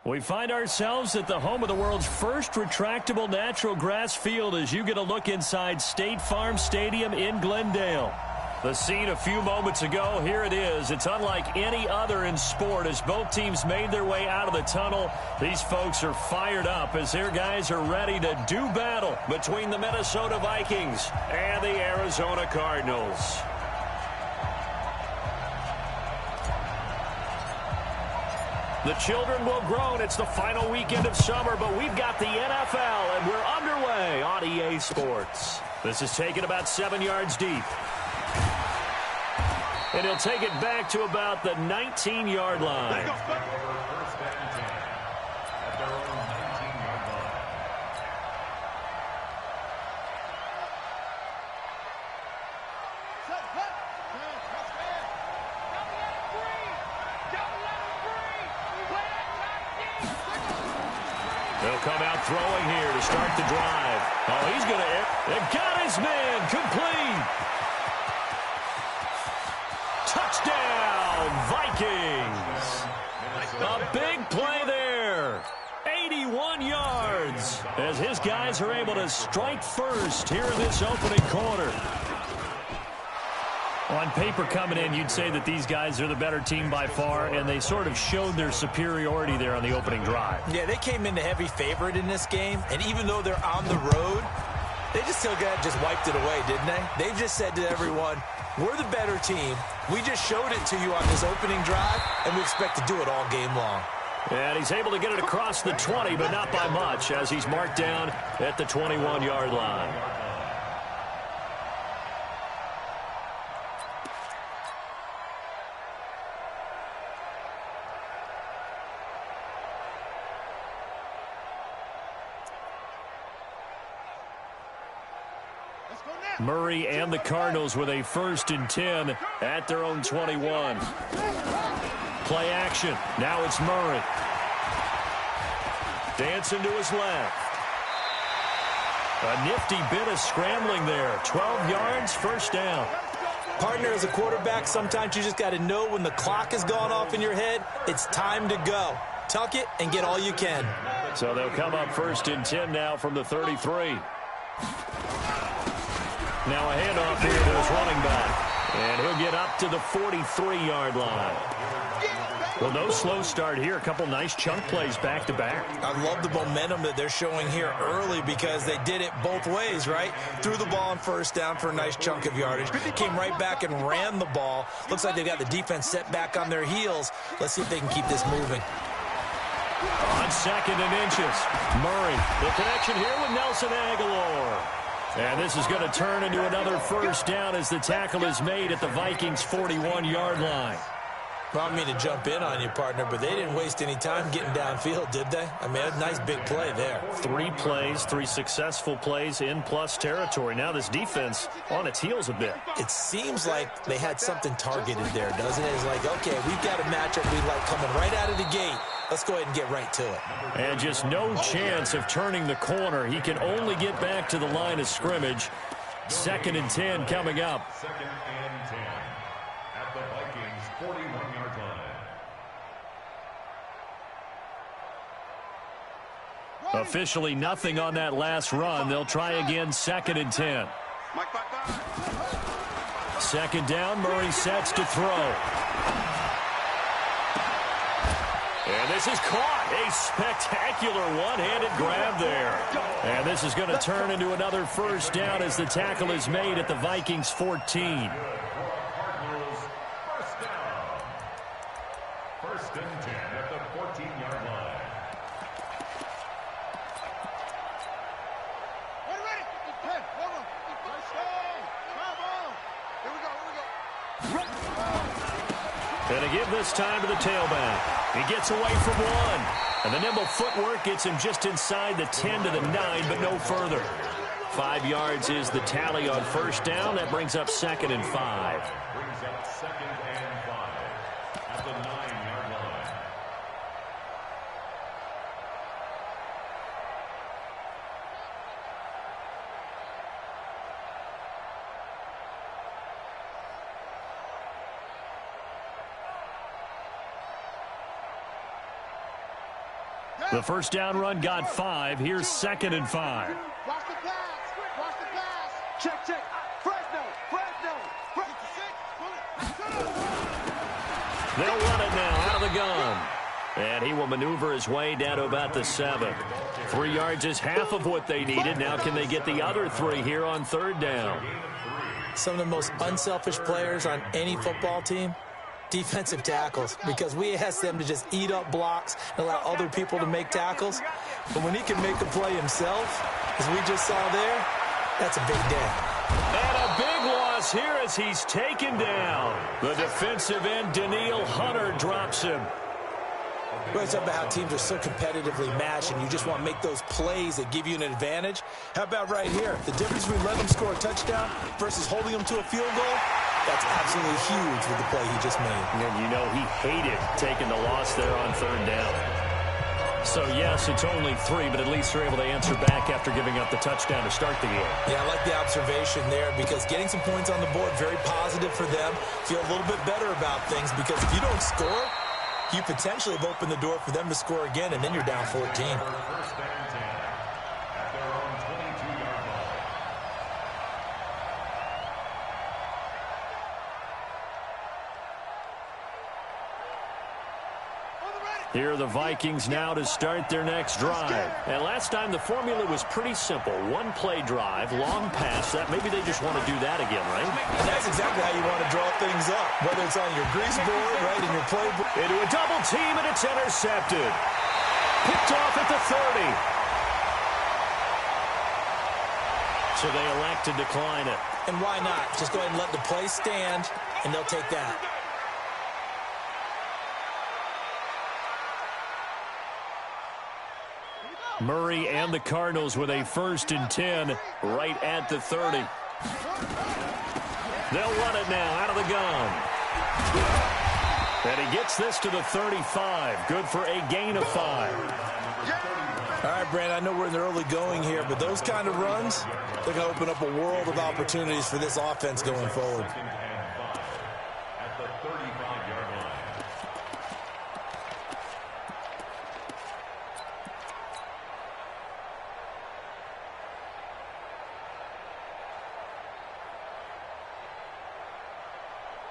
We find ourselves at the home of the world's first retractable natural grass field as you get a look inside State Farm Stadium in Glendale. The scene a few moments ago, here it is. It's unlike any other in sport as both teams made their way out of the tunnel. These folks are fired up as their guys are ready to do battle between the Minnesota Vikings and the Arizona Cardinals. The children will groan. It's the final weekend of summer, but we've got the NFL, and we're underway on EA Sports. This is taken about 7 yards deep. And he'll take it back to about the 19-yard line. They'll come out throwing here to start the drive. Oh, he's going to... They got his man complete. Touchdown, Vikings. A big play there. 81 yards as his guys are able to strike first here in this opening quarter. On paper coming in, you'd say that these guys are the better team by far, and they sort of showed their superiority there on the opening drive. Yeah, they came in the heavy favorite in this game, and even though they're on the road, they just wiped it away, didn't they? They just said to everyone, we're the better team. We just showed it to you on this opening drive, and we expect to do it all game long. And he's able to get it across the 20, but not by much, as he's marked down at the 21-yard line. Murray and the Cardinals with a 1st and 10 at their own 21. Play action. Now it's Murray. Dancing to his left. A nifty bit of scrambling there. 12 yards, 1st down. Partner, as a quarterback, sometimes you just got to know when the clock has gone off in your head, it's time to go. Tuck it and get all you can. So they'll come up 1st and 10 now from the 33. Now a handoff here to his running back. And he'll get up to the 43-yard line. Well, no slow start here. A couple nice chunk plays back-to-back. I love the momentum that they're showing here early because they did it both ways, right? Threw the ball on 1st down for a nice chunk of yardage. Came right back and ran the ball. Looks like they've got the defense set back on their heels. Let's see if they can keep this moving. On 2nd and inches, Murray. The connection here with Nelson Aguilar. And this is going to turn into another 1st down as the tackle is made at the Vikings' 41-yard line. Well, I mean to jump in on you, partner, but they didn't waste any time getting downfield, did they? I mean, a nice big play there. 3 plays, 3 successful plays in plus territory. Now this defense on its heels a bit. It seems like they had something targeted there, doesn't it? It's like, okay, we've got a matchup we like coming right out of the gate. Let's go ahead and get right to it. And just no chance of turning the corner. He can only get back to the line of scrimmage. 2nd and 10 coming up. 2nd and 10 at the Vikings' 41-yard line. Officially nothing on that last run. They'll try again 2nd and 10. 2nd down, Murray sets to throw. And this is caught. A spectacular one-handed grab there. And this is going to turn into another 1st down as the tackle is made at the Vikings' 14. Cardinals, 1st down. 1st and 10 at the 14-yard line. And a give this time to the tailback. He gets away from one. And the nimble footwork gets him just inside the 10 to the 9, but no further. 5 yards is the tally on 1st down. That brings up 2nd and 5. Brings up 2nd and 5 at the 9-yard line. The first down run got 5. Here's 2nd and 5. Watch the pass. Watch the pass. Check, check. Fresno. They'll run it now out of the gun. And he will maneuver his way down to about the 7. 3 yards is half of what they needed. Now can they get the other 3 here on 3rd down? Some of the most unselfish players on any football team, defensive tackles, because we ask them to just eat up blocks and allow other people to make tackles. But when he can make a play himself, as we just saw there, that's a big day. And a big loss here as he's taken down. The defensive end, Daniil Hunter, drops him. We're talking about how teams are so competitively matched, and you just want to make those plays that give you an advantage. How about right here? The difference between letting them score a touchdown versus holding them to a field goal, that's absolutely huge with the play he just made. And you know he hated taking the loss there on 3rd down. So, yes, it's only 3, but at least they're able to answer back after giving up the touchdown to start the game. Yeah, I like the observation there because getting some points on the board, very positive for them. Feel a little bit better about things because if you don't score, you potentially have opened the door for them to score again, and then you're down 14. First and 10 at their own 22-yard line. Here are the Vikings now to start their next drive. And last time the formula was pretty simple. 1-play drive, long pass. That maybe they just want to do that again, right? And that's exactly how you want to draw things up, whether it's on your grease board, right, in your playbook. Into a double team, and it's intercepted. Picked off at the 30. So they elect to decline it. And why not? Just go ahead and let the play stand, and they'll take that. Murray and the Cardinals with a 1st and 10 right at the 30. They'll run it now out of the gun. And he gets this to the 35. Good for a gain of 5. All right, Brandon, I know we're in the early going here, but those kind of runs, they're going to open up a world of opportunities for this offense going forward. At the 35-yard line.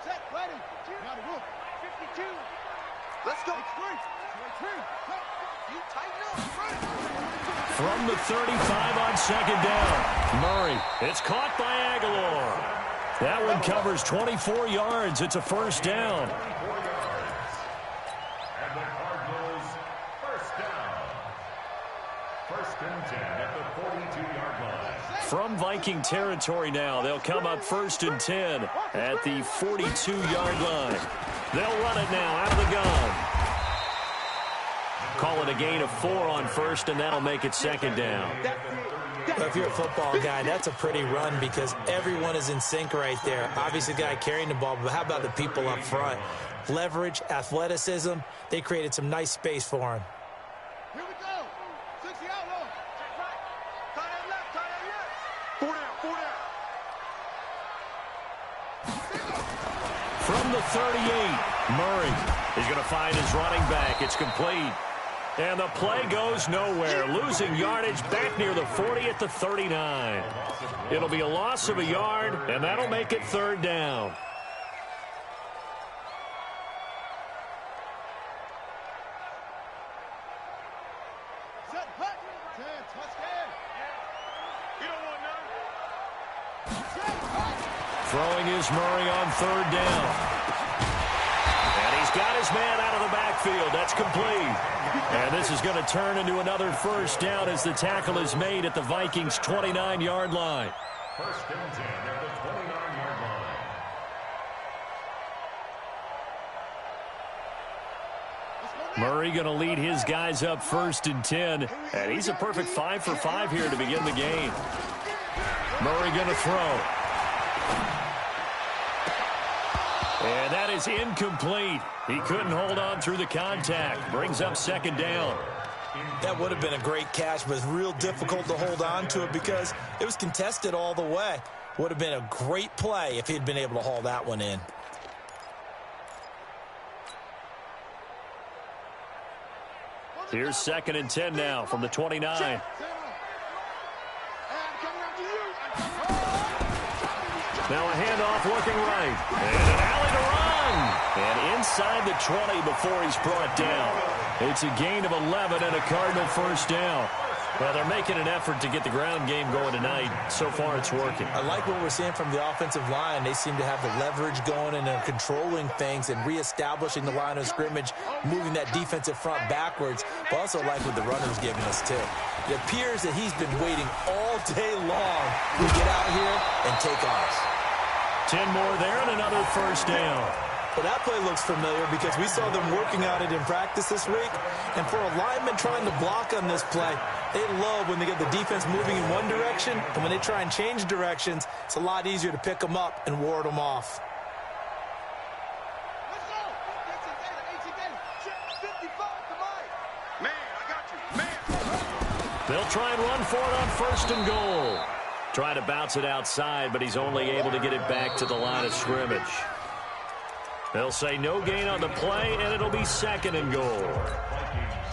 Set, ready. Now the roof. 52. Let's go. You tighten up. From the 35 on 2nd down. Murray. It's caught by Aguilar. That one covers 24 yards. It's a 1st down. 24 yards. And the Cardinals first down. 1st and 10 at the 42-yard line. From Viking territory now, they'll come up 1st and 10 at the 42-yard line. They'll run it now out of the gun. Call it a gain of 4 on 1st, and that'll make it 2nd down. Well, if you're a football guy, that's a pretty run because everyone is in sync right there. Obviously, the guy carrying the ball, but how about the people up front? Leverage, athleticism, they created some nice space for him. Here we go. 60 out low. Check right. Tie that left. Tie that left. 4 down. 4 down. From the 38, Murray is going to find his running back. It's complete. And the play goes nowhere. Losing yardage back near the 40 at the 39. It'll be a loss of a yard, and that'll make it 3rd down. Set, hut. 10, touchdown. You don't want none. Set, hut. Throwing is Murray on 3rd down. And he's got his man out of the backfield. That's complete. And this is going to turn into another 1st down as the tackle is made at the Vikings' 29-yard line. 1st and 10 at the 29-yard line. Murray going to lead his guys up 1st and 10. And he's a perfect 5 for 5 here to begin the game. Murray going to throw. And that is incomplete. He couldn't hold on through the contact. Brings up 2nd down. That would have been a great catch, but it's real difficult to hold on to it because it was contested all the way. Would have been a great play if he'd been able to haul that one in. Here's 2nd and 10 now from the 29. Now a handoff working right. And an alley to run. And inside the 20 before he's brought down. It's a gain of 11 and a Cardinal first down. Well, they're making an effort to get the ground game going tonight. So far, it's working. I like what we're seeing from the offensive line. They seem to have the leverage going and they're controlling things and reestablishing the line of scrimmage, moving that defensive front backwards. But also like what the runner's giving us, too. It appears that he's been waiting all day long to get out here and take off. 10 more there and another first down. Well, that play looks familiar because we saw them working on it in practice this week. And for a lineman trying to block on this play, they love when they get the defense moving in one direction. And when they try and change directions, it's a lot easier to pick them up and ward them off. Let's go. 18 data. 55 to mine. Man, I got you. Man. They'll try and run for it on 1st and goal. Trying to bounce it outside, but he's only able to get it back to the line of scrimmage. They'll say no gain on the play, and it'll be 2nd and goal.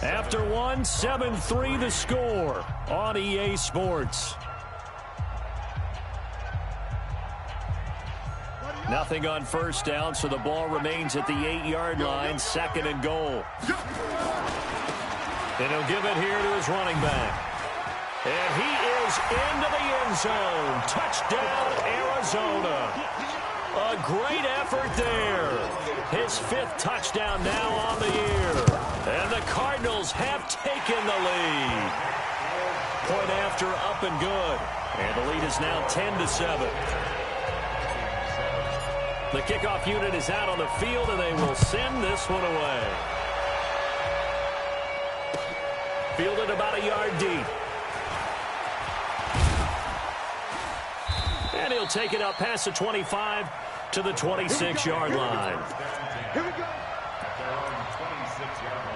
After one, 7-3 the score on EA Sports. Nothing on first down, so the ball remains at the 8-yard line, 2nd and goal. And he'll give it here to his running back. And he is into the end zone. Touchdown, Arizona. A great effort there. His 5th touchdown now on the year. And the Cardinals have taken the lead. Point after up and good. And the lead is now 10-7. The kickoff unit is out on the field, and they will send this one away. Fielded about a yard deep. And he'll take it up past the 25 to the 26-yard line. Here we go. At their own 26-yard line.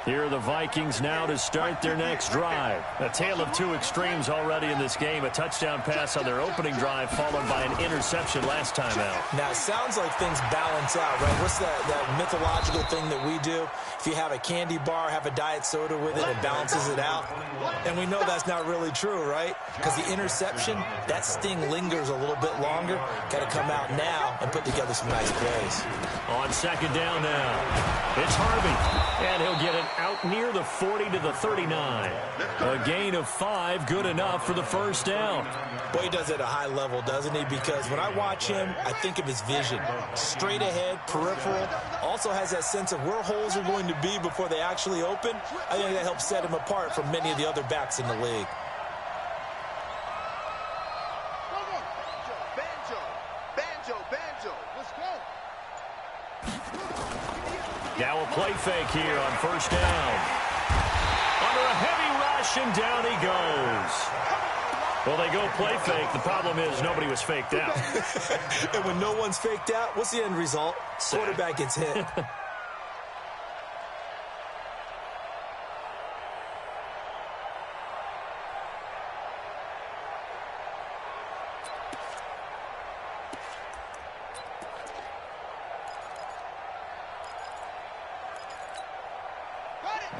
Here are the Vikings now to start their next drive. A tale of two extremes already in this game. A touchdown pass on their opening drive followed by an interception last time out. Now, it sounds like things balance out, right? What's that mythological thing that we do? If you have a candy bar, have a diet soda with it, it balances it out. And we know that's not really true, right? Because the interception, that sting lingers a little bit longer. Got to come out now and put together some nice plays. On 2nd down now, it's Harvey. And he'll get it out near the 40 to the 39. A gain of 5, good enough for the first down. Boy, he does it at a high level, doesn't he? Because when I watch him, I think of his vision. Straight ahead, peripheral. Also has that sense of where holes are going to be before they actually open. I think that helps set him apart from many of the other backs in the league. Banjo. Let's go. Now a play fake here on first down. Under a heavy rush, and down he goes. Well, they go play fake. The problem is nobody was faked out. And when no one's faked out, what's the end result? Quarterback gets hit.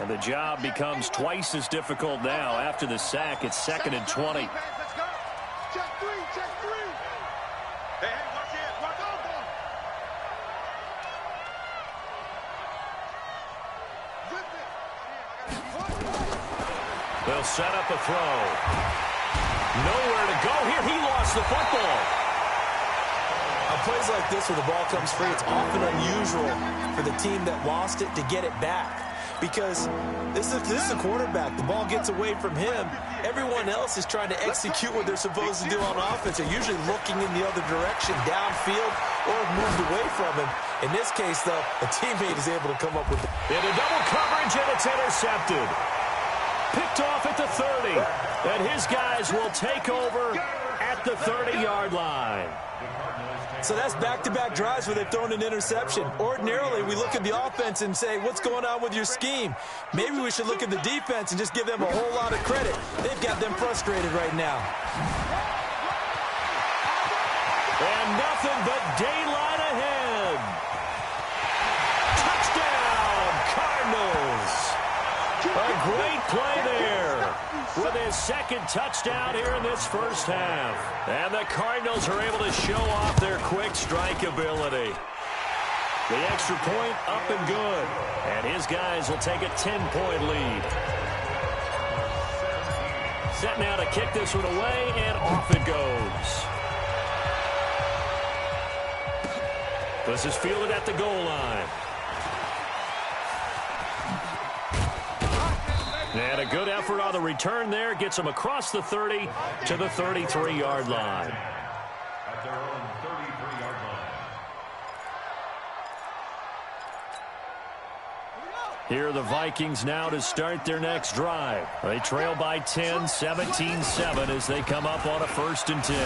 And the job becomes twice as difficult now. After the sack, it's 2nd and 20. Let's go. Check three. Hey, watch it. Watch over. They'll set up a throw. Nowhere to go here. He lost the football. On plays like this where the ball comes free, it's often unusual for the team that lost it to get it back. Because this is the quarterback. The ball gets away from him. Everyone else is trying to execute what they're supposed to do on offense. They're usually looking in the other direction, downfield, or moved away from him. In this case, though, a teammate is able to come up with it. Into double coverage, and it's intercepted. Picked off at the 30. And his guys will take over at the 30-yard line. So that's back-to-back drives where they've thrown an interception. Ordinarily, we look at the offense and say, what's going on with your scheme? Maybe we should look at the defense and just give them a whole lot of credit. They've got them frustrated right now. And nothing but daylight ahead. Touchdown! his second touchdown here in this first half. And the Cardinals are able to show off their quick strike ability. The extra point up and good. And his guys will take a 10-point lead. Set now to kick this one away, and off it goes. This is fielded at the goal line. And a good effort on the return there. Gets him across the 30 to the 33-yard line. At their own 33-yard line. Here are the Vikings now to start their next drive. They trail by 10, 17-7 as they come up on a 1st and 10.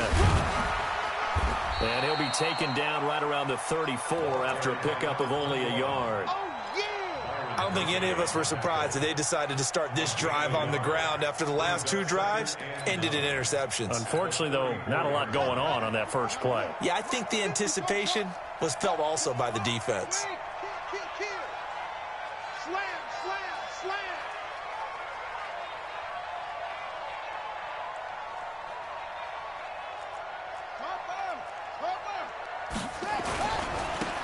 And he'll be taken down right around the 34 after a pickup of only a yard. I don't think any of us were surprised that they decided to start this drive on the ground after the last 2 drives ended in interceptions. Unfortunately, though, not a lot going on that first play. Yeah, I think the anticipation was felt also by the defense.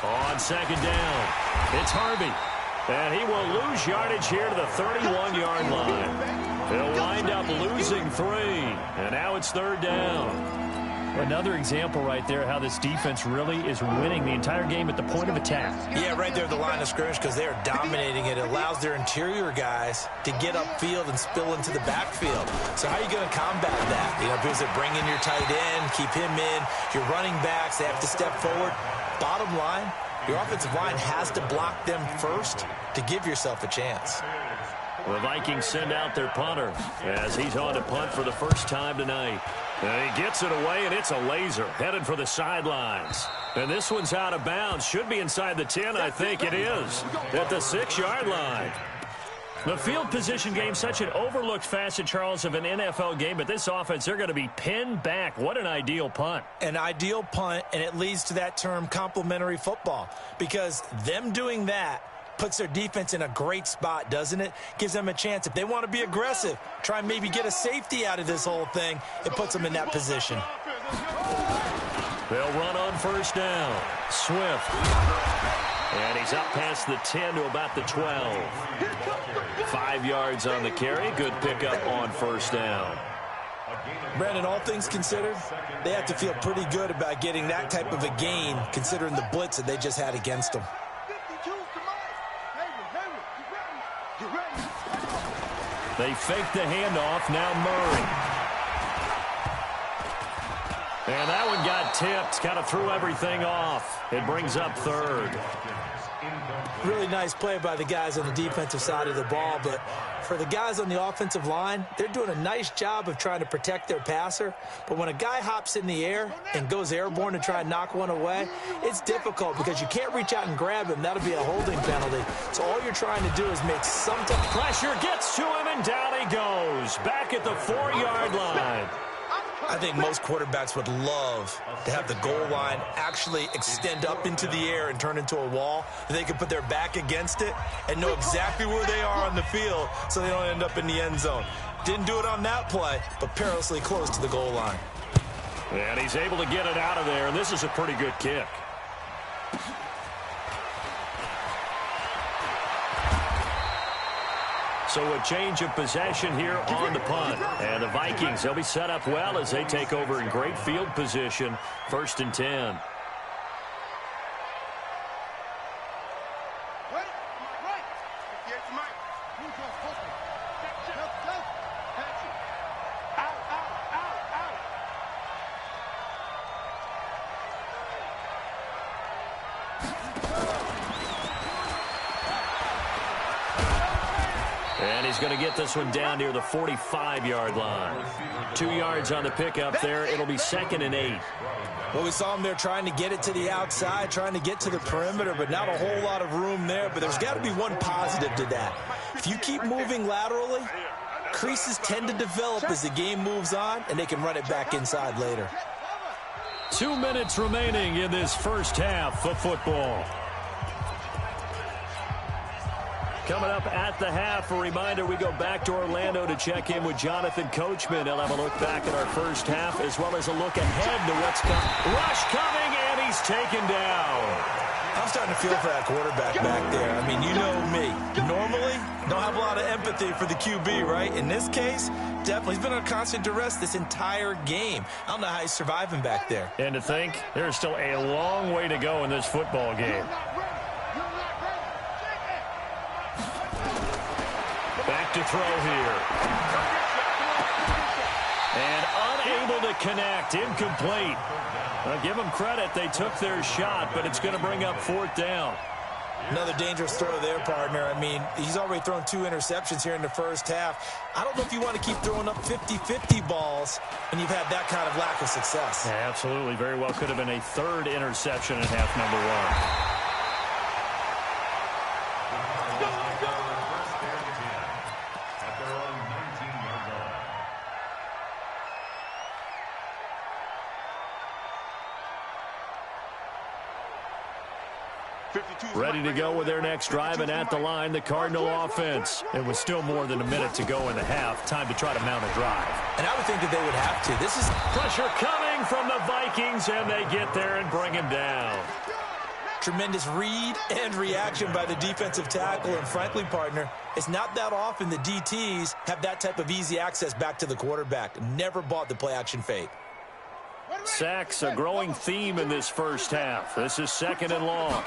On second down, it's Harvey. And he will lose yardage here to the 31-yard line. He'll wind up losing 3. And now it's 3rd down. Another example right there how this defense really is winning the entire game at the point of attack. Yeah, right there at the line of scrimmage because they're dominating it. It allows their interior guys to get upfield and spill into the backfield. So how are you going to combat that? You know, because they bring in your tight end, keep him in. Your running backs, they have to step forward. Bottom line, your offensive line has to block them first to give yourself a chance. The Vikings send out their punter as he's on to punt for the first time tonight. And he gets it away, and it's a laser headed for the sidelines. And this one's out of bounds. Should be inside the 10, I think it is, at the 6-yard line. The field position game, such an overlooked facet, Charles, of an NFL game. But this offense, they're going to be pinned back. What an ideal punt. An ideal punt, and it leads to that term complementary football. Because them doing that puts their defense in a great spot, doesn't it? Gives them a chance. If they want to be aggressive, try and maybe get a safety out of this whole thing, it puts them in that position. They'll run on 1st down. Swift. And he's up past the 10 to about the 12. 5 yards on the carry. Good pickup on 1st down. Brandon, all things considered, they have to feel pretty good about getting that type of a gain considering the blitz that they just had against them. They fake the handoff. Now Murray. And that one got tipped. Kind of threw everything off. It brings up 3rd. Really nice play by the guys on the defensive side of the ball, but for the guys on the offensive line, they're doing a nice job of trying to protect their passer. But when a guy hops in the air and goes airborne to try and knock one away, it's difficult because you can't reach out and grab him. That'll be a holding penalty. So all you're trying to do is make some type of pressure gets to him, and down he goes. Back at the 4-yard line. I think most quarterbacks would love to have the goal line actually extend up into the air and turn into a wall. They can put their back against it and know exactly where they are on the field so they don't end up in the end zone. Didn't do it on that play, but perilously close to the goal line. And he's able to get it out of there, and this is a pretty good kick. So a change of possession here on the punt. And the Vikings, they'll be set up well as they take over in great field position. 1st and 10. And he's going to get this one down near the 45-yard line. 2 yards on the pickup there. It'll be 2nd and 8. Well, we saw him there trying to get it to the outside, trying to get to the perimeter, but not a whole lot of room there. But there's got to be one positive to that. If you keep moving laterally, creases tend to develop as the game moves on, and they can run it back inside later. 2 minutes remaining in this first half of football. Coming up at the half, a reminder, we go back to Orlando to check in with Jonathan Coachman. He'll have a look back at our first half as well as a look ahead to what's coming. Rush coming, and he's taken down. I'm starting to feel for that quarterback back there. I mean, you know me. Normally, don't have a lot of empathy for the QB, right? In this case, definitely. He's been under constant duress this entire game. I don't know how he's surviving back there. And to think, there's still a long way to go in this football game. Back to throw here. And unable to connect. Incomplete. I'll give them credit. They took their shot, but it's going to bring up 4th down. Another dangerous throw there, partner. I mean, he's already thrown 2 interceptions here in the first half. I don't know if you want to keep throwing up 50-50 balls when you've had that kind of lack of success. Yeah, absolutely. Very well could have been a 3rd interception in half number 1. Ready to go with their next drive, and at the line, the Cardinal offense. It was still more than a minute to go in the half. Time to try to mount a drive. And I would think that they would have to. This is pressure coming from the Vikings, and they get there and bring him down. Tremendous read and reaction by the defensive tackle. And frankly, partner, it's not that often the DTs have that type of easy access back to the quarterback. Never bought the play-action fake. Sacks, a growing theme in this first half. This is 2nd and long.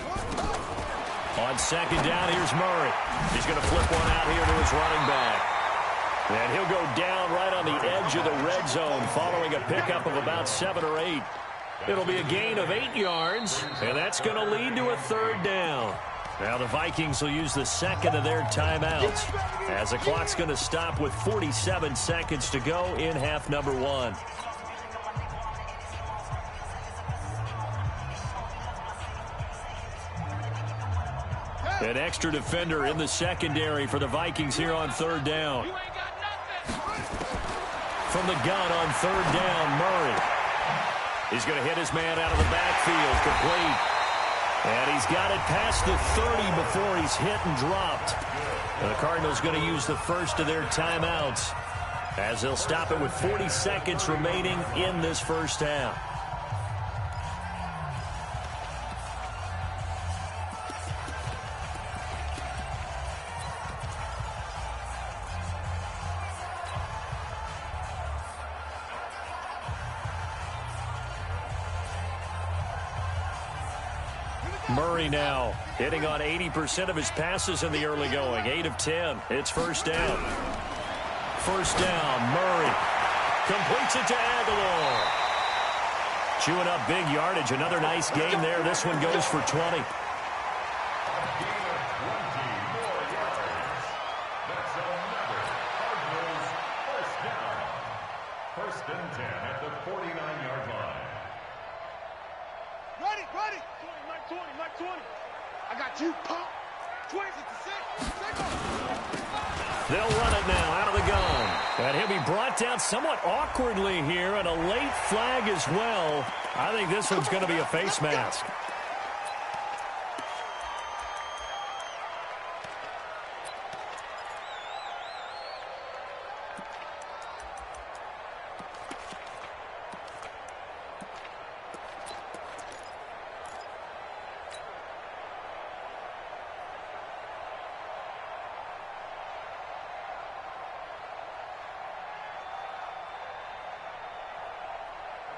On 2nd down, here's Murray. He's going to flip one out here to his running back. And he'll go down right on the edge of the red zone following a pickup of about 7 or 8. It'll be a gain of 8 yards, and that's going to lead to a 3rd down. Now the Vikings will use the 2nd of their timeouts as the clock's going to stop with 47 seconds to go in half number 1. An extra defender in the secondary for the Vikings here on 3rd down. From the gun on 3rd down, Murray. He's going to hit his man out of the backfield, complete. And he's got it past the 30 before he's hit and dropped. And the Cardinals going to use the first of their timeouts as they'll stop it with 40 seconds remaining in this first half. Murray now hitting on 80% of his passes in the early going. 8 of 10. It's 1st down. 1st down, Murray completes it to Aguilar. Chewing up big yardage. Another nice game there. This one goes for 20. First and 10 at the 49-yard line. Ready. 20. I got you, pump. 20 to 6. They'll run it now out of the gun. And he'll be brought down somewhat awkwardly here, and a late flag as well. I think this one's going to be a face mask.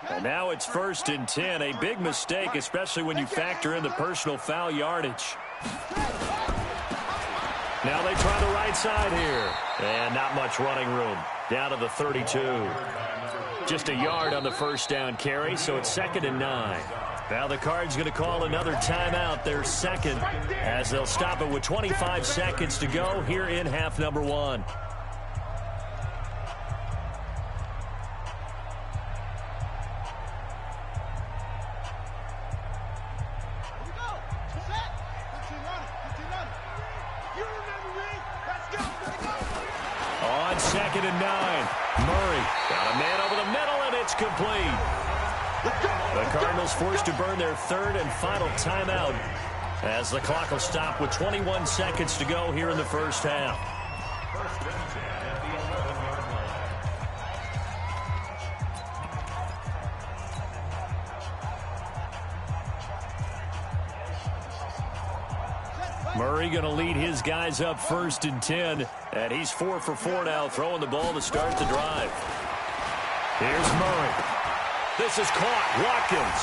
And now it's 1st and 10. A big mistake, especially when you factor in the personal foul yardage. Now they try the right side here. And not much running room. Down to the 32. Just a yard on the 1st down carry, so it's 2nd and 9. Now the Cards going to call another timeout, their 2nd, as they'll stop it with 25 seconds to go here in half number 1. On 2nd and 9, Murray got a man over the middle, and it's complete. The Cardinals forced to burn their 3rd and final timeout As the clock will stop with 21 seconds to go here in the first half. First and 10 at the 11-yard line. Murray going to lead his guys up first and 10. And he's 4 for 4 now, throwing the ball to start the drive. Here's Murray. This is caught. Watkins.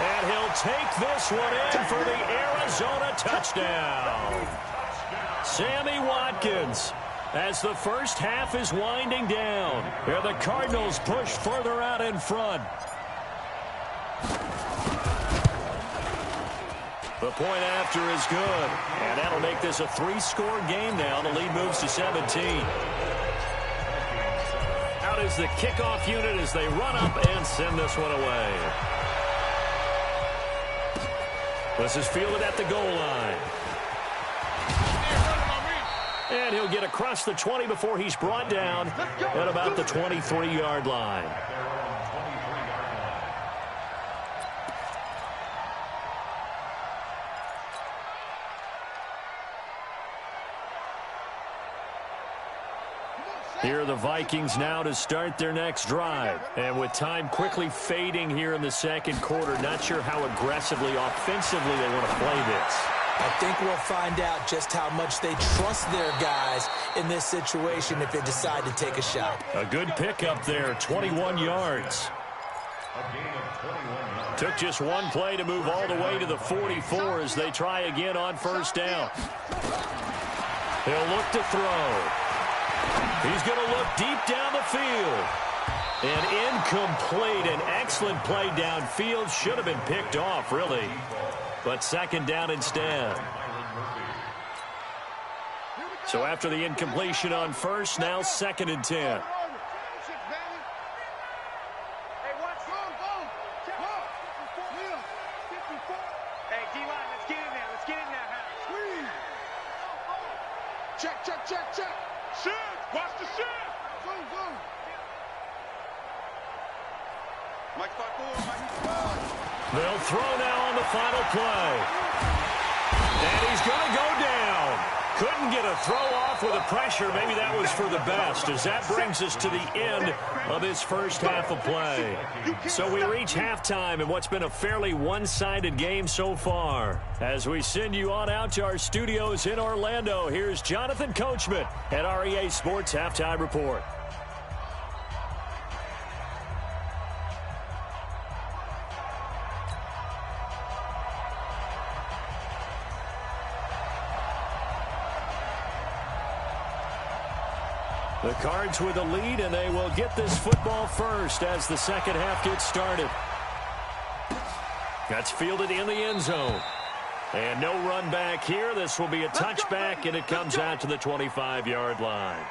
And he'll take this one in for the Arizona touchdown. Sammy Watkins. As the first half is winding down. Here the Cardinals push further out in front. The point after is good. And that'll make this a 3-score game now. The lead moves to 17. Out is the kickoff unit as they run up and send this one away. This is fielded at the goal line. And he'll get across the 20 before he's brought down at about the 23-yard line. Here are the Vikings now to start their next drive. And with time quickly fading here in the second quarter, not sure how aggressively, offensively they want to play this. I think we'll find out just how much they trust their guys in this situation if they decide to take a shot. A good pickup there, 21 yards. Took just one play to move all the way to the 44 as they try again on first down. He'll look to throw. He's going to look deep down the field. And incomplete. An excellent play downfield. Should have been picked off, really. But second down instead. So after the incompletion on first, now second and 10. Check. Shift. Watch the shift. Boom. Mike 5-4. They'll throw now on the final play. And he's going to go down. Couldn't get a throw off with the pressure. Maybe that was for the best, as that brings us to the end of this first half of play. So we reach halftime in what's been a fairly one-sided game so far. As we send you on out to our studios in Orlando, here's Jonathan Coachman at REA Sports Halftime Report. The Cards with a lead, and they will get this football first as the second half gets started. That's fielded in the end zone. And no run back here. This will be a touchback, and it comes out to the 25-yard line.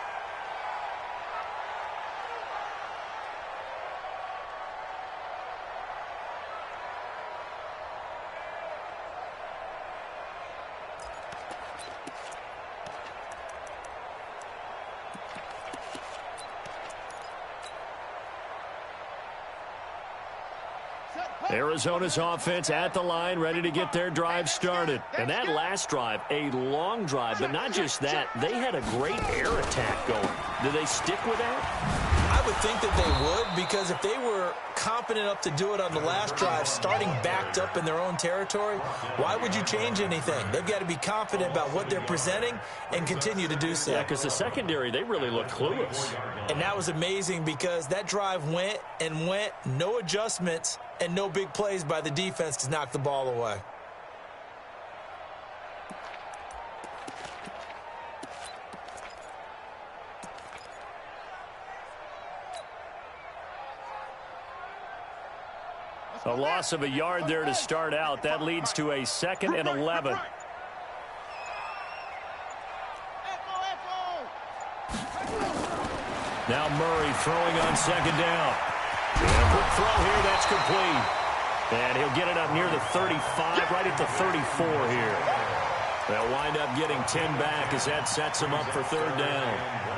Arizona's offense at the line, ready to get their drive started. And that last drive, a long drive, but not just that. They had a great air attack going. Do they stick with that? I would think that they would, because if they were competent enough to do it on the last drive, starting backed up in their own territory, why would you change anything? They've got to be confident about what they're presenting and continue to do so. Yeah, because the secondary, they really looked clueless. And that was amazing because that drive went, no adjustments, and no big plays by the defense to knock the ball away. A loss of a yard there to start out. That leads to a 2nd and 11. Now Murray throwing on second down. And a quick throw here, that's complete. And he'll get it up near the 35, right at the 34 here. They'll wind up getting 10 back as that sets him up for third down.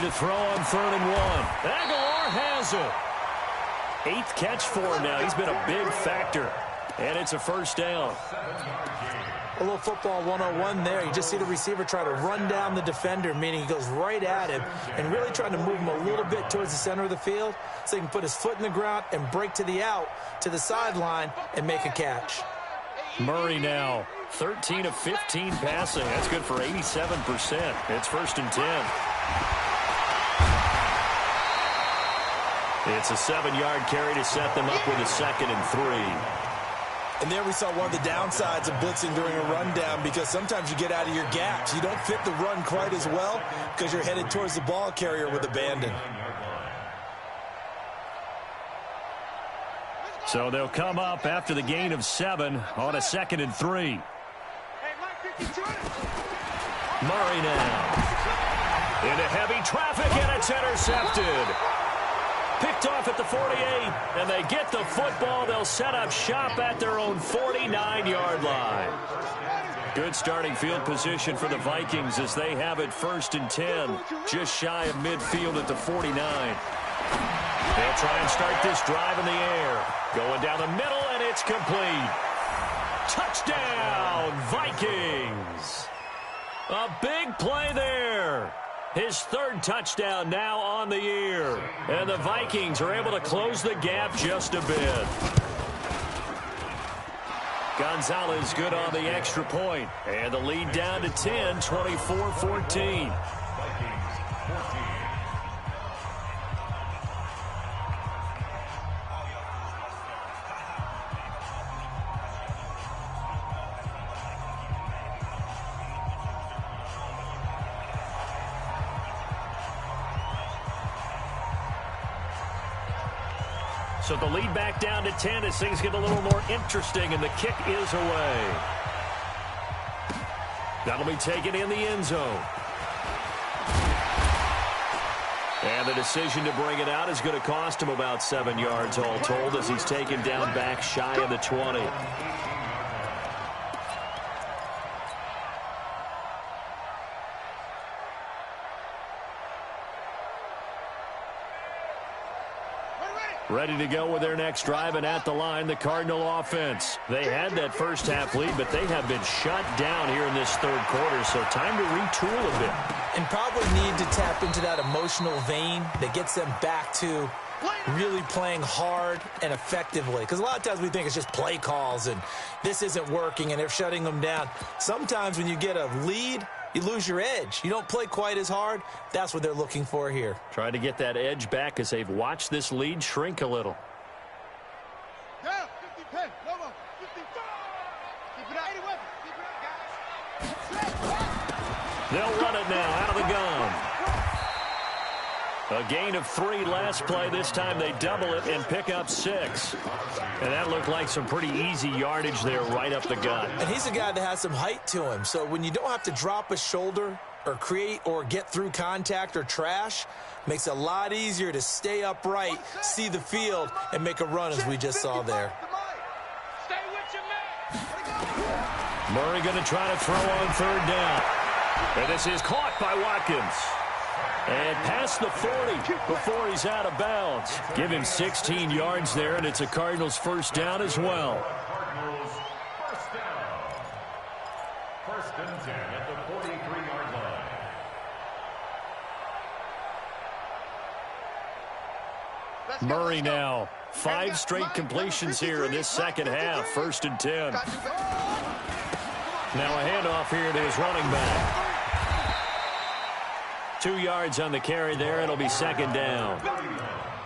to throw on 3rd and 1. Aguilar has it. 8th catch for him now. He's been a big factor. And it's a first down. A little football 101 there. You just see the receiver try to run down the defender, meaning he goes right at him and really trying to move him a little bit towards the center of the field so he can put his foot in the ground and break to the out, to the sideline, and make a catch. Murray now, 13 of 15 passing. That's good for 87%. It's 1st and 10. It's a 7-yard carry to set them up with a 2nd and 3. And there we saw one of the downsides of blitzing during a rundown, because sometimes you get out of your gaps. You don't fit the run quite as well because you're headed towards the ball carrier with abandon. So they'll come up after the gain of 7 on a 2nd and 3. Murray now. Into heavy traffic, and it's intercepted. Picked off at the 48, and they get the football. They'll set up shop at their own 49-yard line. Good starting field position for the Vikings as they have it 1st and 10, just shy of midfield at the 49. They'll try and start this drive in the air. Going down the middle, and it's complete. Touchdown, Vikings. A big play there. His 3rd touchdown now on the year. And the Vikings are able to close the gap just a bit. Gonzalez good on the extra point. And the lead down to 10, 24-14. So the lead back down to 10 as things get a little more interesting, and the kick is away. That'll be taken in the end zone. And the decision to bring it out is going to cost him about 7 yards all told as he's taken down back shy of the 20. Ready to go with their next drive, and at the line, the Cardinal offense. They had that first half lead, but they have been shut down here in this 3rd quarter, so time to retool a bit. And probably need to tap into that emotional vein that gets them back to really playing hard and effectively. Because a lot of times we think it's just play calls and this isn't working and they're shutting them down. Sometimes when you get a lead, you lose your edge. You don't play quite as hard. That's what they're looking for here. Trying to get that edge back as they've watched this lead shrink a little. Down, 50-10, no more, 55. Keep it out, 80 weapons. Keep it out, guys. They'll run it now out of the gun. A gain of 3 last play. This time they double it and pick up 6. And that looked like some pretty easy yardage there right up the gut. And he's a guy that has some height to him. So when you don't have to drop a shoulder or create or get through contact or trash, makes it a lot easier to stay upright, see the field, and make a run as we just saw there. Stay with your man. Murray going to try to throw on 3rd down. And this is caught by Watkins. And past the 40 before he's out of bounds. Give him 16 yards there, and it's a Cardinals first down as well. Cardinals first down. 1st and 10 at the 43-yard line. Murray now. 5 straight completions here in this second half. 1st and 10. Now a handoff here to his running back. 2 yards on the carry there. It'll be 2nd down.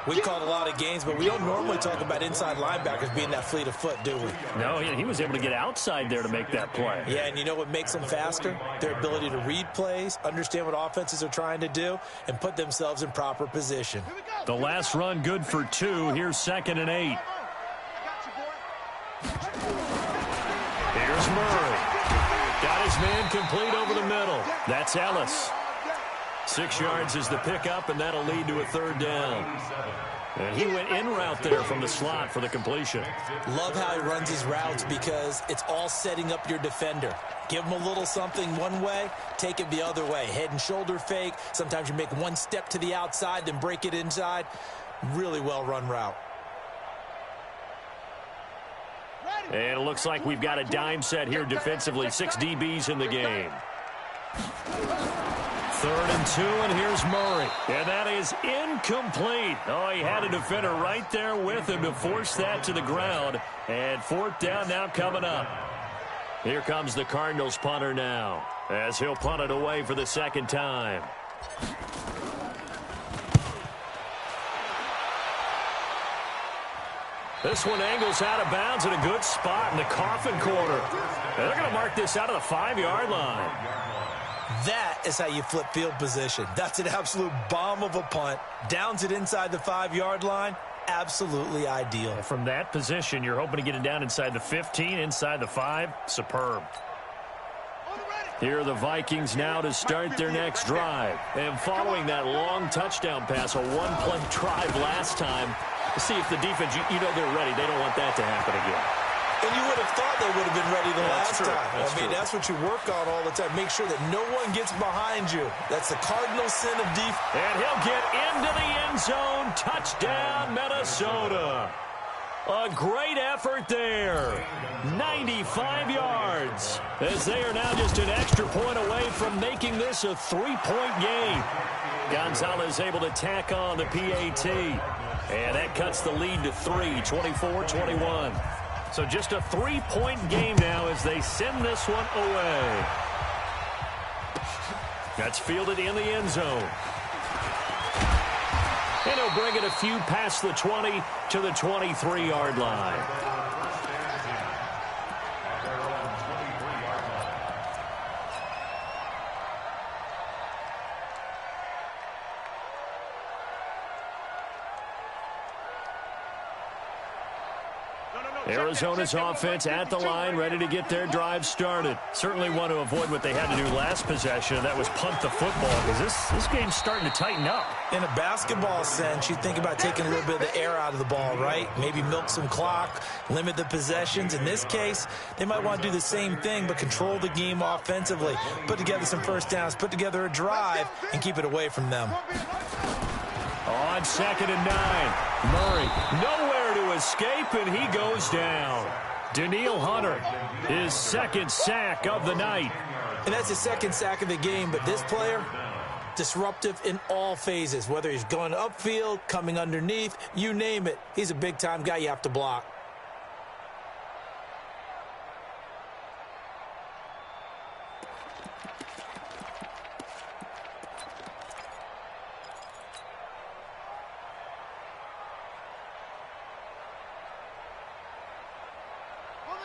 We called a lot of games, but we don't normally talk about inside linebackers being that fleet of foot, do we? No, he was able to get outside there to make that play. Yeah, and you know what makes them faster? Their ability to read plays, understand what offenses are trying to do, and put themselves in proper position. The last run good for 2. Here's 2nd and 8. Here's Murray. Got his man complete over the middle. That's Ellis. 6 yards is the pickup, and that'll lead to a 3rd down. And he went in route there from the slot for the completion. Love how he runs his routes because it's all setting up your defender. Give him a little something one way, take it the other way. Head and shoulder fake. Sometimes you make one step to the outside, then break it inside. Really well-run route. And it looks like we've got a dime set here defensively. 6 DBs in the game. 3rd and 2, and here's Murray. And that is incomplete. Oh, he had a defender right there with him to force that to the ground. And 4th down now coming up. Here comes the Cardinals punter now, as he'll punt it away for the 2nd time. This one angles out of bounds in a good spot in the coffin corner. And they're going to mark this out of the 5-yard line. That is how you flip field position. That's an absolute bomb of a punt. Downs it inside the 5-yard line. Absolutely ideal. From that position, you're hoping to get it down inside the 15, inside the 5. Superb. Here are the Vikings now to start their next drive. And following that long touchdown pass, a one-play drive last time, see if the defense, you know they're ready. They don't want that to happen again. And you would have thought they would have been ready the last time. That's what you work on all the time. Make sure that no one gets behind you. That's the cardinal sin of defense. And he'll get into the end zone. Touchdown, Minnesota. A great effort there. 95 yards. As they are now just an extra point away from making this a 3-point game. Gonzalez able to tack on the PAT. And that cuts the lead to 3, 24-21. So just a 3-point game now as they send this one away. That's fielded in the end zone. And he'll bring it a few past the 20 to the 23-yard line. Arizona's offense at the line, ready to get their drive started. Certainly want to avoid what they had to do last possession, and that was punt the football, because this game's starting to tighten up. In a basketball sense, you think about taking a little bit of the air out of the ball, right? Maybe milk some clock, limit the possessions. In this case, they might want to do the same thing, but control the game offensively. Put together some first downs, put together a drive, and keep it away from them. On 2nd and 9, Murray nowhere to escape, and he goes down. Daniil Hunter, his 2nd sack of the night. And that's his 2nd sack of the game, but this player, disruptive in all phases, whether he's going upfield, coming underneath, you name it. He's a big-time guy you have to block.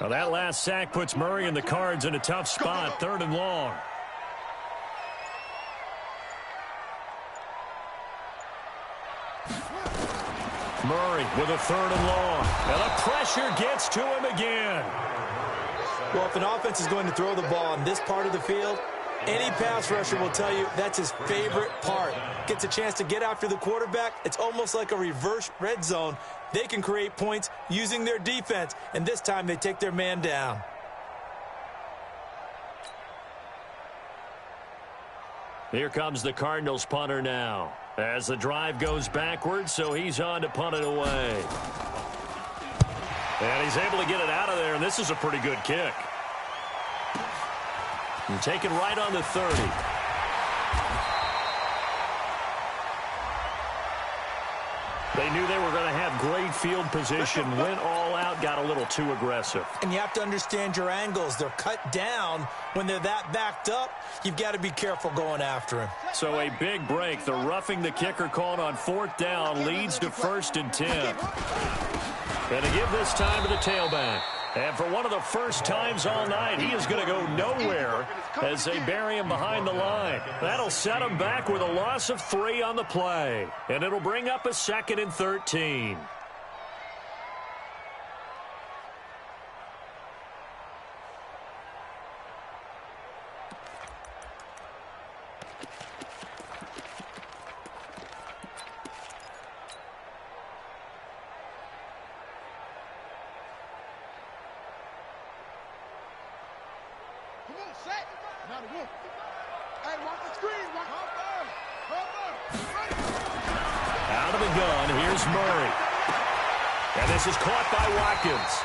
Well, that last sack puts Murray and the Cards in a tough spot, 3rd and long. Murray with a 3rd and long. And the pressure gets to him again. Well, if an offense is going to throw the ball on this part of the field, any pass rusher will tell you that's his favorite part. Gets a chance to get after the quarterback. It's almost like a reverse red zone. They can create points using their defense, and this time they take their man down. Here comes the Cardinals punter now. As the drive goes backwards, so he's on to punt it away. And he's able to get it out of there, and this is a pretty good kick. And taken right on the 30. They knew they were going to have great field position, went all out, got a little too aggressive. And you have to understand your angles. They're cut down. When they're that backed up, you've got to be careful going after him. So a big break. The roughing the kicker called on 4th down leads to 1st and 10. And to give this time to the tailback. And for one of the first times all night, he is going to go nowhere as they bury him behind the line. That'll set him back with a loss of 3 on the play. And it'll bring up a 2nd and 13. Hey, watch the screen. Out of the gun, here's Murray. And this is caught by Watkins.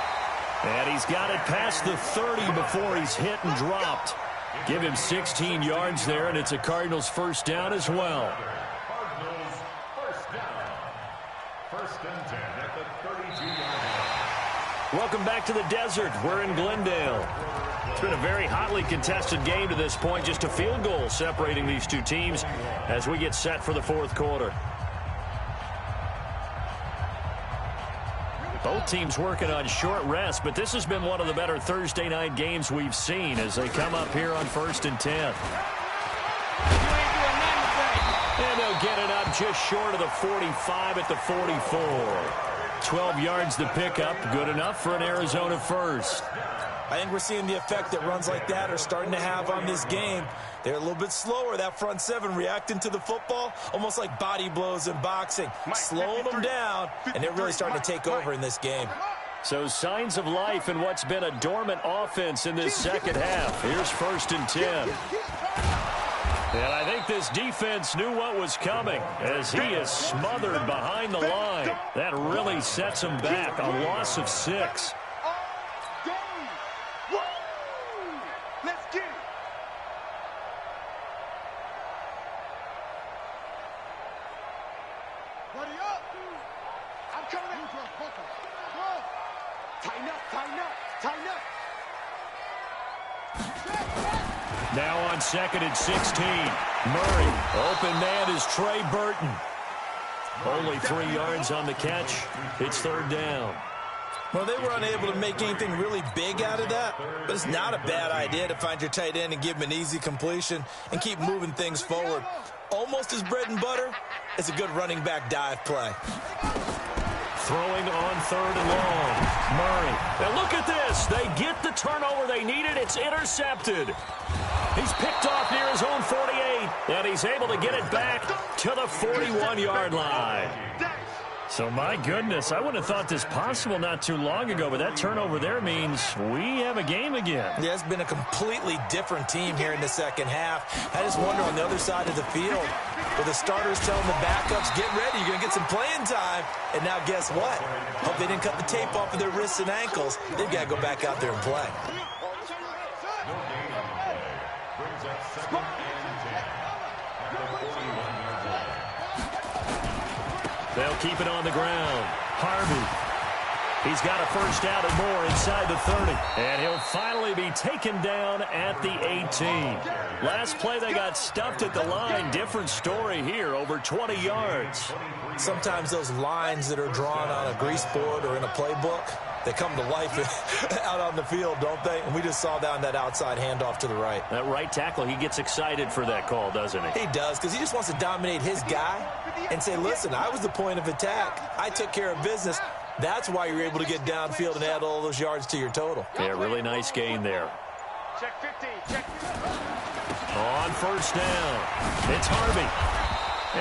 And he's got it past the 30 before he's hit and dropped. Give him 16 yards there, and it's a Cardinals first down as well. Cardinals first down. First and 10 at the 32-yard line. Welcome back to the desert. We're in Glendale. It's been a very hotly contested game to this point. Just a field goal separating these two teams as we get set for the fourth quarter. Both teams working on short rest, but this has been one of the better Thursday night games we've seen as they come up here on first and 10. And they'll get it up just short of the 45 at the 44. 12 yards to pick up, good enough for an Arizona first. I think we're seeing the effect that runs like that are starting to have on this game. They're a little bit slower, that front seven, reacting to the football, almost like body blows in boxing, slowing them down, and they're really starting to take over in this game. So signs of life in what's been a dormant offense in this second half. Here's first and 10. And I think this defense knew what was coming as he is smothered behind the line. That really sets him back, a loss of 6. Now on second and 16. Murray, open man is Trey Burton. Only 3 yards on the catch. It's third down. Well, they were unable to make anything really big out of that, but it's not a bad idea to find your tight end and give him an easy completion and keep moving things forward. Almost his bread and butter is a good running back dive play. Throwing on third and long. Murray. Now look at this. They get the turnover they needed. It's intercepted. He's picked off near his own 48, and he's able to get it back to the 41-yard line. So, my goodness, I wouldn't have thought this possible not too long ago, but that turnover there means we have a game again. Yeah, it's been a completely different team here in the second half. I just wonder on the other side of the field, with the starters telling the backups, get ready, you're going to get some playing time. And now guess what? Hope they didn't cut the tape off of their wrists and ankles. They've got to go back out there and play. Brings up second and 10 at the 41-yard line. They'll keep it on the ground. Harvey. He's got a first down and more inside the 30. And he'll finally be taken down at the 18. Last play they got stuffed at the line. Different story here, over 20 yards. Sometimes those lines that are drawn on a grease board or in a playbook, they come to life out on the field, don't they? And we just saw down that outside handoff to the right. That right tackle, he gets excited for that call, doesn't he? He does, because he just wants to dominate his guy and say, listen, I was the point of attack. I took care of business. That's why you're able to get downfield and add all those yards to your total. Yeah, really nice gain there. Check 15. Check 15. On first down, it's Harvey.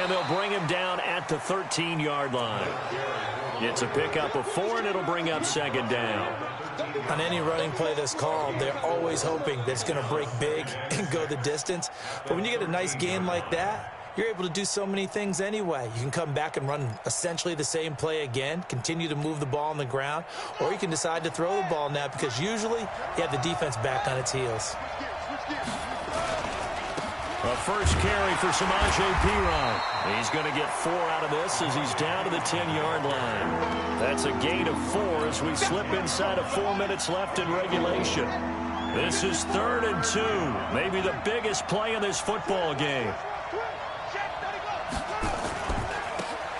And they'll bring him down at the 13-yard line. It's a pickup of 4, and it'll bring up second down. On any running play that's called, they're always hoping that it's going to break big and go the distance. But when you get a nice gain like that, you're able to do so many things anyway. You can come back and run essentially the same play again, continue to move the ball on the ground, or you can decide to throw the ball now because usually you have the defense back on its heels. A first carry for Samaje Perine. He's going to get 4 out of this as he's down to the 10-yard line. That's a gain of 4 as we slip inside of 4 minutes left in regulation. This is 3rd and 2, maybe the biggest play in this football game.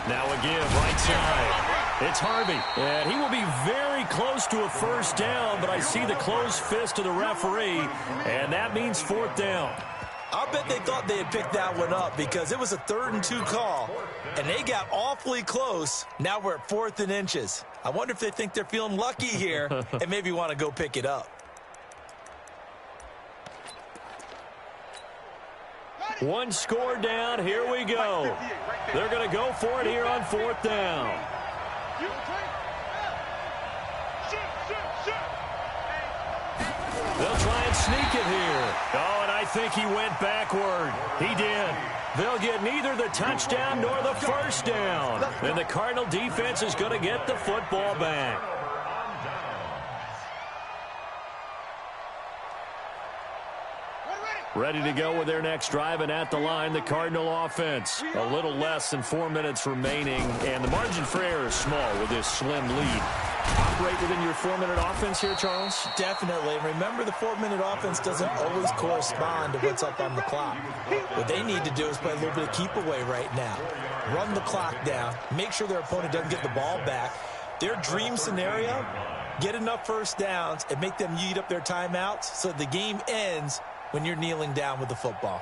Now a give right side. It's Harvey, and he will be very close to a first down, but I see the closed fist of the referee, and that means 4th down. I'll bet they thought they had picked that one up because it was a 3rd and 2 call, and they got awfully close. Now we're at 4th and inches. I wonder if they think they're feeling lucky here and maybe want to go pick it up. One score down. Here we go. They're going to go for it here on 4th down. They'll try and sneak it here. Oh, and I think he went backward. He did. They'll get neither the touchdown nor the first down. And the Cardinal defense is going to get the football back. Ready to go with their next drive, and at the line, the Cardinal offense. A little less than 4 minutes remaining, and the margin for error is small with this slim lead. Operate within your 4-minute offense here, Charles? Definitely. Remember, the 4-minute offense doesn't always correspond to what's up on the clock. What they need to do is play a little bit of keep away right now. Run the clock down. Make sure their opponent doesn't get the ball back. Their dream scenario, get enough first downs and make them eat up their timeouts so the game ends when you're kneeling down with the football.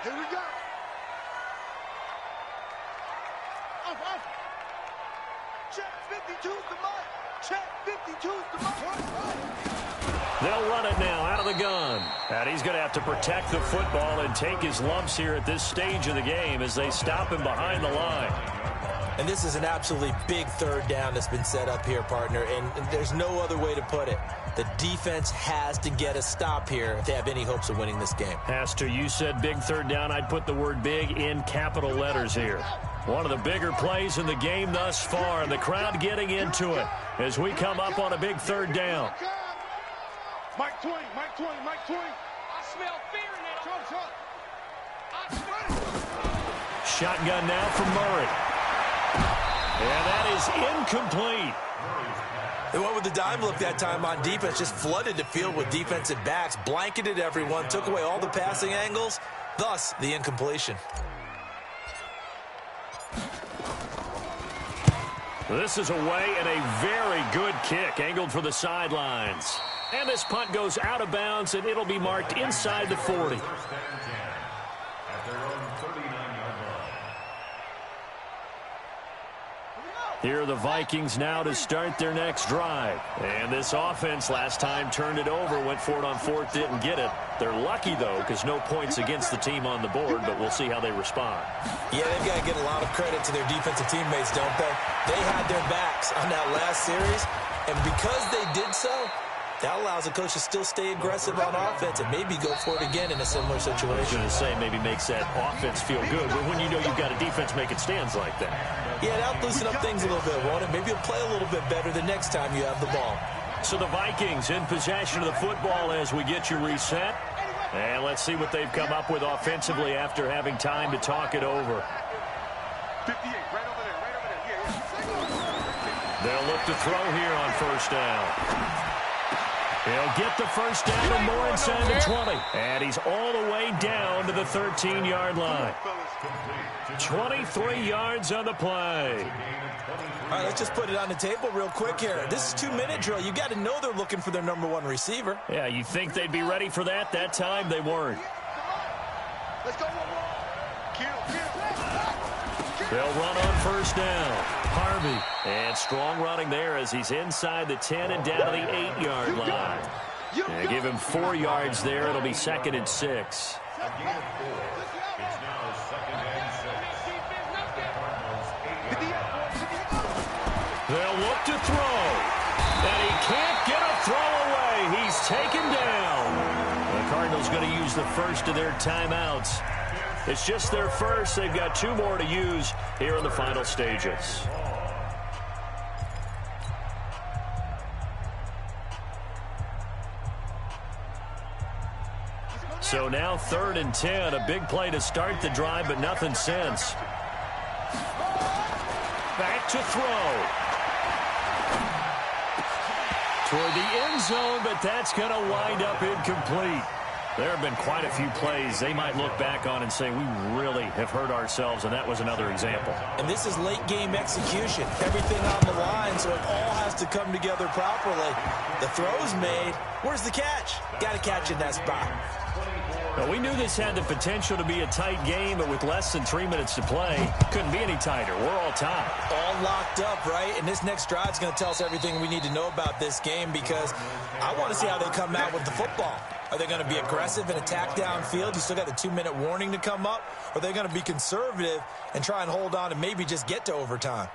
Here we go. Check 52's the mark. Check 52's the mark. They'll run it now out of the gun. And he's going to have to protect the football and take his lumps here at this stage of the game as they stop him behind the line. And this is an absolutely big third down that's been set up here, partner, and there's no other way to put it. The defense has to get a stop here if they have any hopes of winning this game. Has to. You said big third down. I'd put the word big in capital letters here. One of the bigger plays in the game thus far, and the crowd getting into it as we come up on a big third down. Mike 20, Mike 20, Mike 20. I smell fear in that. Shotgun now from Murray. And that is incomplete. They went with the dime look that time on defense, just flooded the field with defensive backs, blanketed everyone, took away all the passing angles, thus the incompletion. This is away and a very good kick, angled for the sidelines. And this punt goes out of bounds, and it'll be marked inside the 40. Here are the Vikings now to start their next drive. And this offense last time turned it over, went for it on fourth, didn't get it. They're lucky, though, because no points against the team on the board, but we'll see how they respond. Yeah, they've got to get a lot of credit to their defensive teammates, don't they? They had their backs on that last series, and because they did so, that allows the coach to still stay aggressive on offense and maybe go for it again in a similar situation. I was going to say maybe makes that offense feel good, but when you know you've got a defense making stands like that. Yeah, that'll loosen up things a little bit, won't it? Maybe you'll play a little bit better the next time you have the ball. So the Vikings in possession of the football as we get you reset. And let's see what they've come up with offensively after having time to talk it over. 58, right over there, right over there. Yeah. They'll look to throw here on first down. He'll get the first down and more inside the 20. And he's all the way down to the 13-yard line. 23 yards on the play. All right, let's just put it on the table real quick here. This is 2-minute drill. You got to know they're looking for their number one receiver. Yeah, you think they'd be ready for that? That time they weren't. Let's go. Kill. They'll run on first down. Harvey. And strong running there as he's inside the 10 and down to the 8-yard line. And give him 4 yards there. It'll be 2nd and 6. It's now 2nd and 6. They'll look to throw. And he can't get a throw away. He's taken down. The Cardinals going to use the first of their timeouts. It's just their first. They've got 2 more to use here in the final stages. So now 3rd and 10. A big play to start the drive, but nothing since. Back to throw. Toward the end zone, but that's going to wind up incomplete. There have been quite a few plays they might look back on and say, we really have hurt ourselves, and that was another example. And this is late game execution. Everything on the line, so it all has to come together properly. The throw's made. Where's the catch? Got to catch in that spot. Well, we knew this had the potential to be a tight game, but with less than 3 minutes to play, couldn't be any tighter. We're all tied. All locked up, right? And this next drive is going to tell us everything we need to know about this game because I want to see how they come out with the football. Are they going to be aggressive and attack downfield? You still got the 2-minute warning to come up? Or are they going to be conservative and try and hold on and maybe just get to overtime?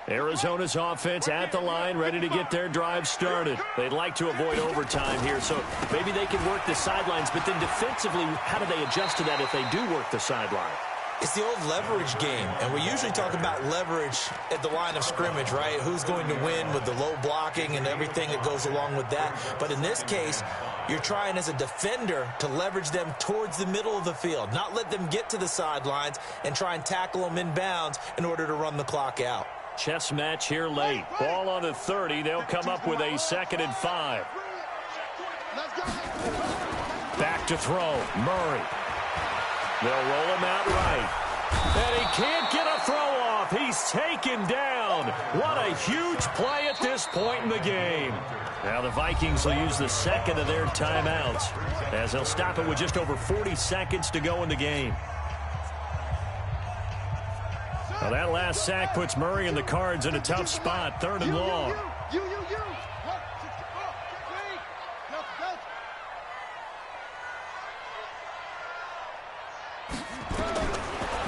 Arizona's offense at the line, ready to get their drive started. They'd like to avoid overtime here, so maybe they can work the sidelines, but then defensively, how do they adjust to that if they do work the sideline? It's the old leverage game, and we usually talk about leverage at the line of scrimmage, right? Who's going to win with the low blocking and everything that goes along with that. But in this case, you're trying as a defender to leverage them towards the middle of the field, not let them get to the sidelines and try and tackle them in bounds in order to run the clock out. Chess match here late. Ball on the 30. They'll come up with a 2nd and 5. Back to throw. Murray. They'll roll him out right. And he can't get a throw off. He's taken down. What a huge play at this point in the game. Now the Vikings will use the 2nd of their timeouts as they'll stop it with just over 40 seconds to go in the game. Now that last sack puts Murray and the Cards in a tough spot. 3rd and long.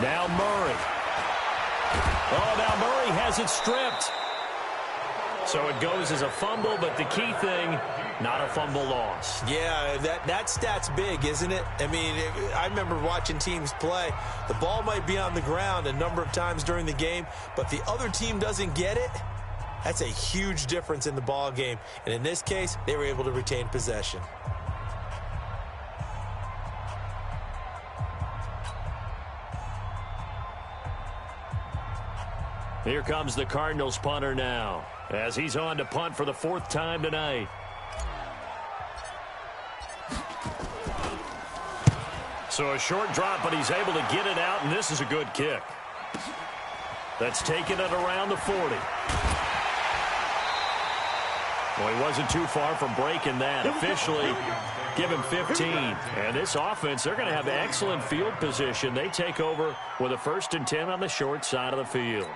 Now Murray. Oh, now Murray has it stripped. So it goes as a fumble, but the key thing, not a fumble loss. Yeah, that stat's big, isn't it? I mean, I remember watching teams play. The ball might be on the ground a number of times during the game, but the other team doesn't get it. That's a huge difference in the ball game. And in this case, they were able to retain possession. Here comes the Cardinals punter now, as he's on to punt for the 4th time tonight. So a short drop, but he's able to get it out, and this is a good kick. That's taking it around the 40. Well, he wasn't too far from breaking that. Officially, give him 15. And this offense, they're going to have excellent field position. They take over with a 1st and 10 on the short side of the field.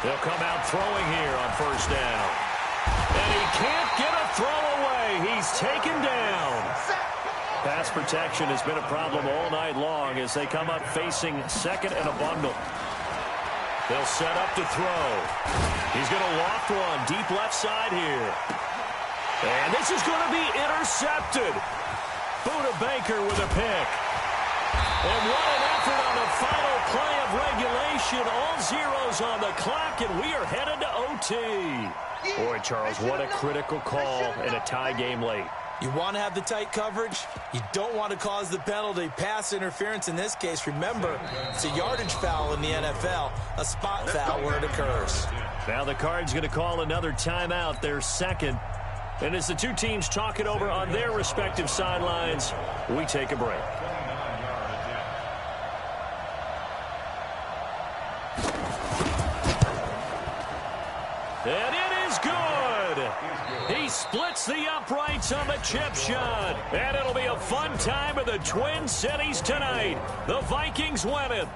They'll come out throwing here on 1st down. And he can't get a throw away. He's taken down. Pass protection has been a problem all night long as they come up facing 2nd and a bundle. They'll set up to throw. He's going to loft one deep left side here. And this is going to be intercepted. Buda Baker with a pick. And what an effort on the final play of regulation. All zeros on the clock, and we are headed to OT. Boy, Charles, what a critical call in a tie game late. You want to have the tight coverage. You don't want to cause the penalty. Pass interference in this case. Remember, it's a yardage foul in the NFL, a spot foul where it occurs. Now the Cards going to call another timeout, their 2nd. And as the two teams talk it over on their respective sidelines, we take a break. And it is good. He splits the uprights on the chip shot. And it'll be a fun time in the Twin Cities tonight. The Vikings win it.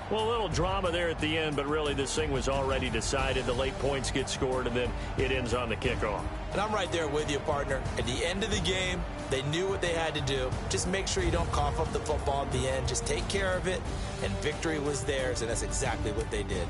Well, a little drama there at the end, but really this thing was already decided. The late points get scored, and then it ends on the kickoff. And I'm right there with you, partner. At the end of the game, they knew what they had to do. Just make sure you don't cough up the football at the end. Just take care of it, and victory was theirs, and that's exactly what they did.